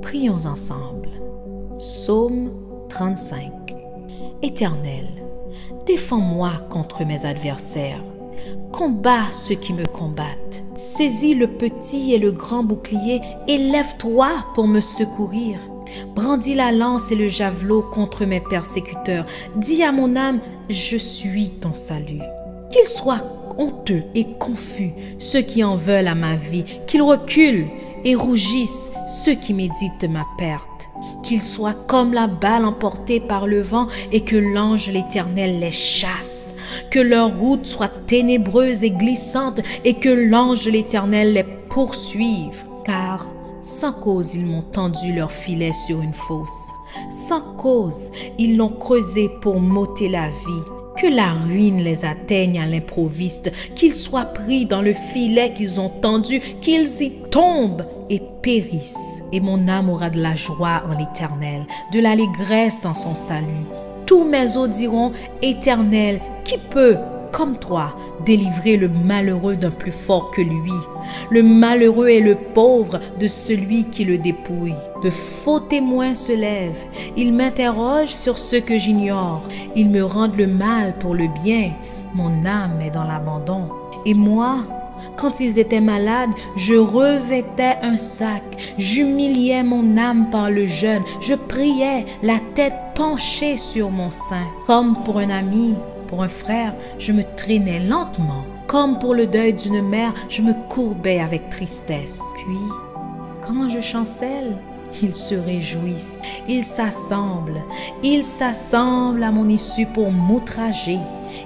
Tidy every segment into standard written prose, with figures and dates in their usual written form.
Prions ensemble. Psaume 35. Éternel, défends-moi contre mes adversaires. Combats ceux qui me combattent. Saisis le petit et le grand bouclier et lève-toi pour me secourir. Brandis la lance et le javelot contre mes persécuteurs. Dis à mon âme, je suis ton salut. Qu'ils soient honteux et confus ceux qui en veulent à ma vie, qu'ils reculent et rougissent ceux qui méditent ma perte. Qu'ils soient comme la balle emportée par le vent et que l'ange l'Éternel les chasse. Que leur route soit ténébreuse et glissante et que l'ange de l'Éternel les poursuive. Car sans cause ils m'ont tendu leur filet sur une fosse. Sans cause ils l'ont creusé pour m'ôter la vie. Que la ruine les atteigne à l'improviste, qu'ils soient pris dans le filet qu'ils ont tendu, qu'ils y tombent et périssent. Et mon âme aura de la joie en l'Éternel, de l'allégresse en son salut. Tous mes os diront, Éternel, qui peut, comme toi, délivrer le malheureux d'un plus fort que lui? Le malheureux et le pauvre de celui qui le dépouille. De faux témoins se lèvent. Ils m'interrogent sur ce que j'ignore. Ils me rendent le mal pour le bien. Mon âme est dans l'abandon. Et moi, quand ils étaient malades, je revêtais un sac. J'humiliais mon âme par le jeûne. Je priais, la tête penchée sur mon sein. Comme pour un ami, pour un frère, je me traînais lentement. Comme pour le deuil d'une mère, je me courbais avec tristesse. Puis, quand je chancelle, ils se réjouissent. Ils s'assemblent à mon issue pour m'outrager.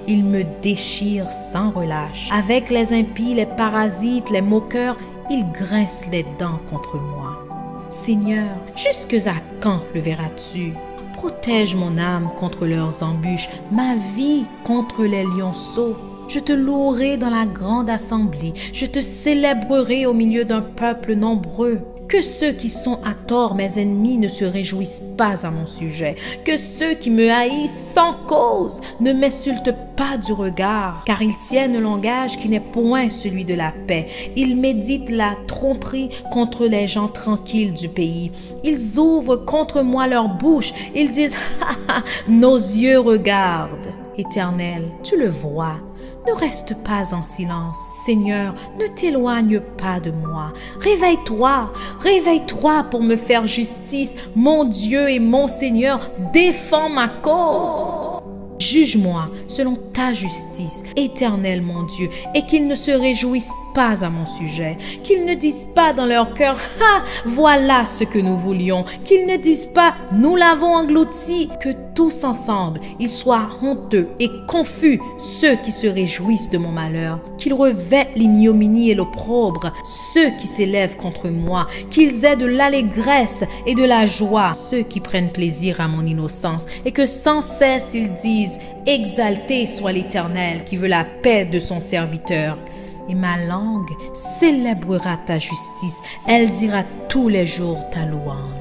Ils me déchirent sans relâche. Avec les impies, les parasites, les moqueurs, ils grincent les dents contre moi. Seigneur, jusque à quand le verras-tu? Protège mon âme contre leurs embûches, ma vie contre les lionceaux. Je te louerai dans la grande assemblée, je te célébrerai au milieu d'un peuple nombreux. Que ceux qui sont à tort mes ennemis ne se réjouissent pas à mon sujet. Que ceux qui me haïssent sans cause ne m'insultent pas du regard. Car ils tiennent un langage qui n'est point celui de la paix. Ils méditent la tromperie contre les gens tranquilles du pays. Ils ouvrent contre moi leur bouche. Ils disent, nos yeux regardent. Éternel, tu le vois. Ne reste pas en silence. Seigneur, ne t'éloigne pas de moi. Réveille-toi, réveille-toi pour me faire justice. Mon Dieu et mon Seigneur, défends ma cause. Juge-moi selon ta justice, Éternel mon Dieu, et qu'ils ne se réjouissent pas à mon sujet, qu'ils ne disent pas dans leur cœur, « Ah, voilà ce que nous voulions », qu'ils ne disent pas, « Nous l'avons englouti », que tous ensemble, ils soient honteux et confus, ceux qui se réjouissent de mon malheur, qu'ils revêtent l'ignominie et l'opprobre, ceux qui s'élèvent contre moi, qu'ils aient de l'allégresse et de la joie, ceux qui prennent plaisir à mon innocence, et que sans cesse ils disent, exalté soit l'Éternel qui veut la paix de son serviteur. Et ma langue célébrera ta justice, elle dira tous les jours ta louange.